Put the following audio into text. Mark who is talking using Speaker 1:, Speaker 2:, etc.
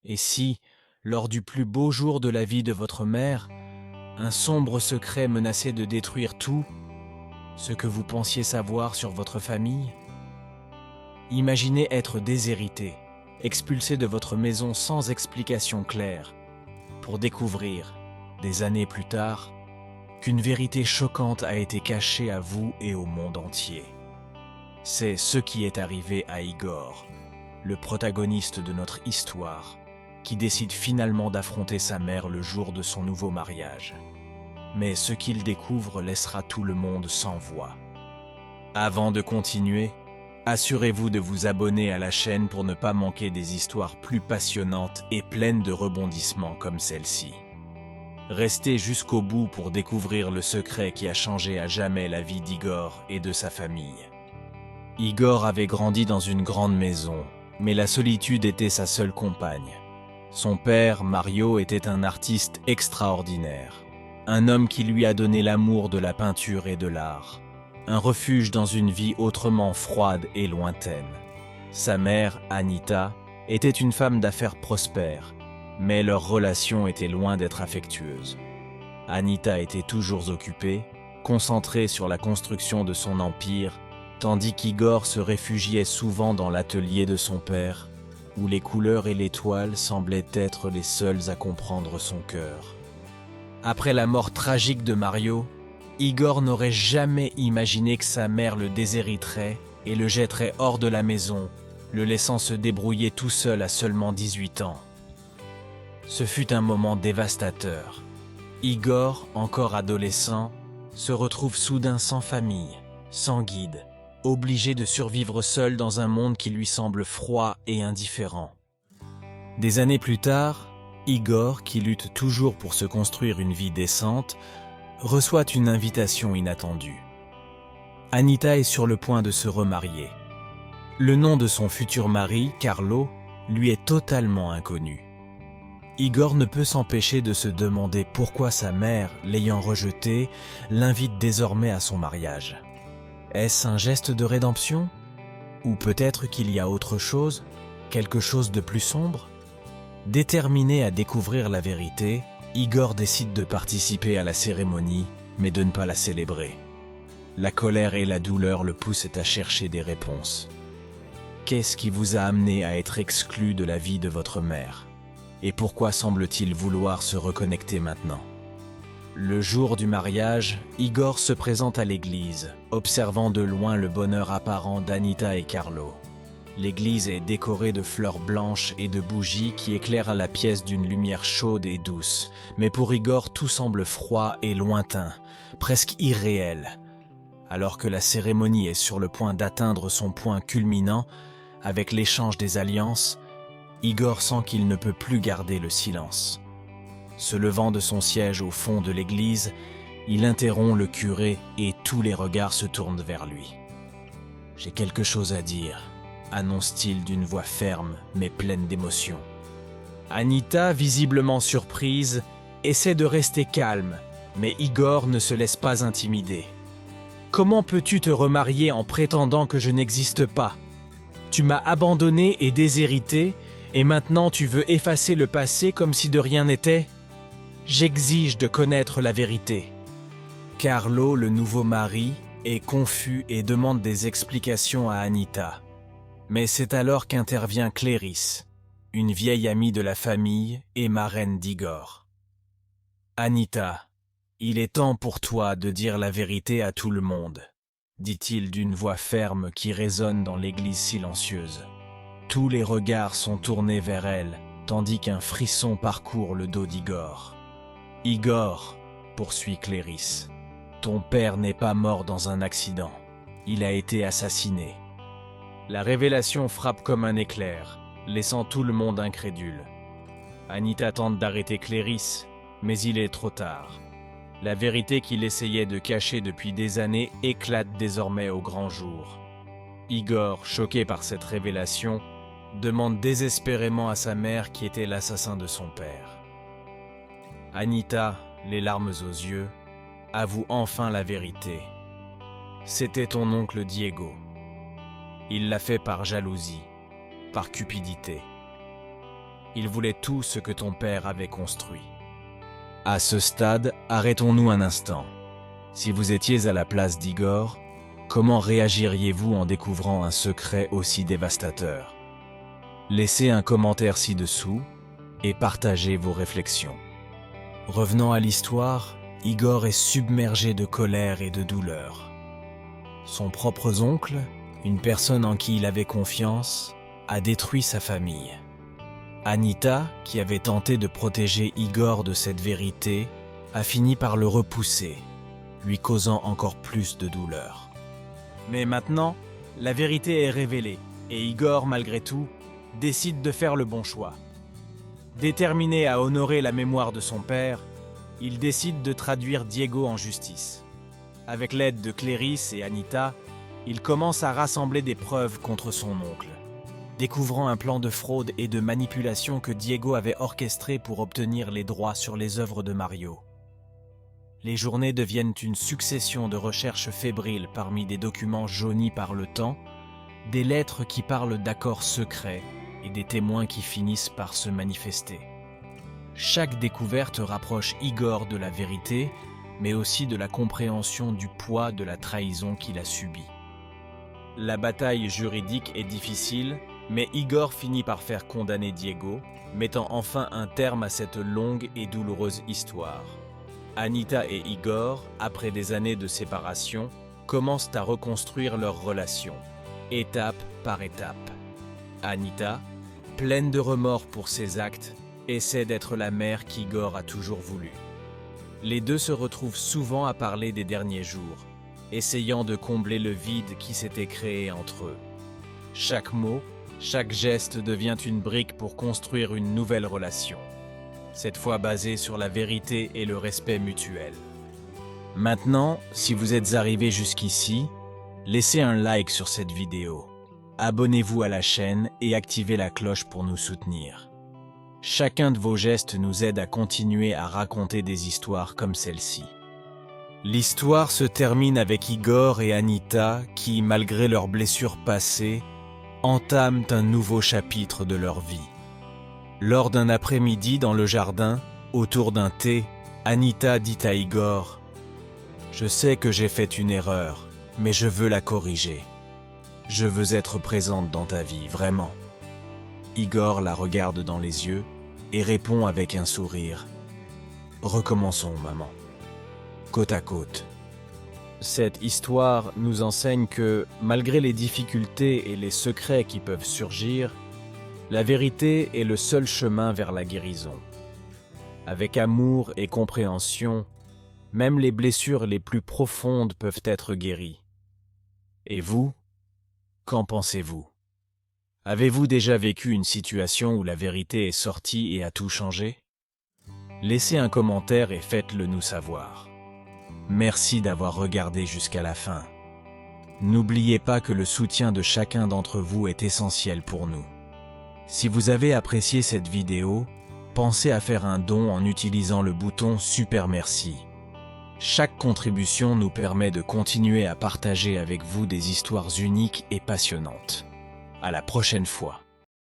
Speaker 1: Et si, lors du plus beau jour de la vie de votre mère, un sombre secret menaçait de détruire tout ce que vous pensiez savoir sur votre famille? Imaginez être déshérité, expulsé de votre maison sans explication claire, pour découvrir, des années plus tard, qu'une vérité choquante a été cachée à vous et au monde entier. C'est ce qui est arrivé à Igor, le protagoniste de notre histoire, qui décide finalement d'affronter sa mère le jour de son nouveau mariage. Mais ce qu'il découvre laissera tout le monde sans voix. Avant de continuer, assurez-vous de vous abonner à la chaîne pour ne pas manquer des histoires plus passionnantes et pleines de rebondissements comme celle-ci. Restez jusqu'au bout pour découvrir le secret qui a changé à jamais la vie d'Igor et de sa famille. Igor avait grandi dans une grande maison, mais la solitude était sa seule compagne. Son père, Mario, était un artiste extraordinaire, un homme qui lui a donné l'amour de la peinture et de l'art, un refuge dans une vie autrement froide et lointaine. Sa mère, Anita, était une femme d'affaires prospère, mais leur relation était loin d'être affectueuse. Anita était toujours occupée, concentrée sur la construction de son empire, tandis qu'Igor se réfugiait souvent dans l'atelier de son père, où les couleurs et les toiles semblaient être les seules à comprendre son cœur. Après la mort tragique de Mario, Igor n'aurait jamais imaginé que sa mère le déshériterait et le jetterait hors de la maison, le laissant se débrouiller tout seul à seulement 18 ans. Ce fut un moment dévastateur. Igor, encore adolescent, se retrouve soudain sans famille, sans guide, obligé de survivre seul dans un monde qui lui semble froid et indifférent. Des années plus tard, Igor, qui lutte toujours pour se construire une vie décente, reçoit une invitation inattendue. Anita est sur le point de se remarier. Le nom de son futur mari, Carlo, lui est totalement inconnu. Igor ne peut s'empêcher de se demander pourquoi sa mère, l'ayant rejeté, l'invite désormais à son mariage. Est-ce un geste de rédemption? Ou peut-être qu'il y a autre chose, quelque chose de plus sombre? Déterminé à découvrir la vérité, Igor décide de participer à la cérémonie, mais de ne pas la célébrer. La colère et la douleur le poussent à chercher des réponses. Qu'est-ce qui vous a amené à être exclu de la vie de votre mère? Et pourquoi semble-t-il vouloir se reconnecter maintenant? Le jour du mariage, Igor se présente à l'église, observant de loin le bonheur apparent d'Anita et Carlo. L'église est décorée de fleurs blanches et de bougies qui éclairent la pièce d'une lumière chaude et douce. Mais pour Igor, tout semble froid et lointain, presque irréel. Alors que la cérémonie est sur le point d'atteindre son point culminant, avec l'échange des alliances, Igor sent qu'il ne peut plus garder le silence. Se levant de son siège au fond de l'église, il interrompt le curé et tous les regards se tournent vers lui. « J'ai quelque chose à dire », annonce-t-il d'une voix ferme mais pleine d'émotion. Anita, visiblement surprise, essaie de rester calme, mais Igor ne se laisse pas intimider. « Comment peux-tu te remarier en prétendant que je n'existe pas? Tu m'as abandonné et déshérité, et maintenant tu veux effacer le passé comme si de rien n'était? J'exige de connaître la vérité. » Carlo, le nouveau mari, est confus et demande des explications à Anita. Mais c'est alors qu'intervient Clérice, une vieille amie de la famille et marraine d'Igor. « Anita, il est temps pour toi de dire la vérité à tout le monde, » dit-il d'une voix ferme qui résonne dans l'église silencieuse. Tous les regards sont tournés vers elle, tandis qu'un frisson parcourt le dos d'Igor. « Igor, » poursuit Clérice, « ton père n'est pas mort dans un accident, il a été assassiné. » La révélation frappe comme un éclair, laissant tout le monde incrédule. Anita tente d'arrêter Clérice, mais il est trop tard. La vérité qu'il essayait de cacher depuis des années éclate désormais au grand jour. Igor, choqué par cette révélation, demande désespérément à sa mère qui était l'assassin de son père. Anita, les larmes aux yeux, avoue enfin la vérité. C'était ton oncle Diego. Il l'a fait par jalousie, par cupidité. Il voulait tout ce que ton père avait construit. À ce stade, arrêtons-nous un instant. Si vous étiez à la place d'Igor, comment réagiriez-vous en découvrant un secret aussi dévastateur? Laissez un commentaire ci-dessous et partagez vos réflexions. Revenant à l'histoire, Igor est submergé de colère et de douleur. Son propre oncle, une personne en qui il avait confiance, a détruit sa famille. Anita, qui avait tenté de protéger Igor de cette vérité, a fini par le repousser, lui causant encore plus de douleur. Mais maintenant, la vérité est révélée, et Igor, malgré tout, décide de faire le bon choix. Déterminé à honorer la mémoire de son père, il décide de traduire Diego en justice. Avec l'aide de Cléris et Anita, il commence à rassembler des preuves contre son oncle, découvrant un plan de fraude et de manipulation que Diego avait orchestré pour obtenir les droits sur les œuvres de Mario. Les journées deviennent une succession de recherches fébriles parmi des documents jaunis par le temps, des lettres qui parlent d'accords secrets et des témoins qui finissent par se manifester. Chaque découverte rapproche Igor de la vérité, mais aussi de la compréhension du poids de la trahison qu'il a subie. La bataille juridique est difficile, mais Igor finit par faire condamner Diego, mettant enfin un terme à cette longue et douloureuse histoire. Anita et Igor, après des années de séparation, commencent à reconstruire leur relation, étape par étape. Anita, pleine de remords pour ses actes, essaie d'être la mère qu'Igor a toujours voulu. Les deux se retrouvent souvent à parler des derniers jours, essayant de combler le vide qui s'était créé entre eux. Chaque mot, chaque geste devient une brique pour construire une nouvelle relation, cette fois basée sur la vérité et le respect mutuel. Maintenant, si vous êtes arrivé jusqu'ici, laissez un like sur cette vidéo, abonnez-vous à la chaîne et activez la cloche pour nous soutenir. Chacun de vos gestes nous aide à continuer à raconter des histoires comme celle-ci. L'histoire se termine avec Igor et Anita qui, malgré leurs blessures passées, entament un nouveau chapitre de leur vie. Lors d'un après-midi dans le jardin, autour d'un thé, Anita dit à Igor « Je sais que j'ai fait une erreur, mais je veux la corriger. Je veux être présente dans ta vie, vraiment. » Igor la regarde dans les yeux et répond avec un sourire « Recommençons, maman. » Côte à côte. Cette histoire nous enseigne que, malgré les difficultés et les secrets qui peuvent surgir, la vérité est le seul chemin vers la guérison. Avec amour et compréhension, même les blessures les plus profondes peuvent être guéries. Et vous, qu'en pensez-vous? Avez-vous déjà vécu une situation où la vérité est sortie et a tout changé? Laissez un commentaire et faites-le nous savoir. Merci d'avoir regardé jusqu'à la fin. N'oubliez pas que le soutien de chacun d'entre vous est essentiel pour nous. Si vous avez apprécié cette vidéo, pensez à faire un don en utilisant le bouton Super Merci. Chaque contribution nous permet de continuer à partager avec vous des histoires uniques et passionnantes. À la prochaine fois.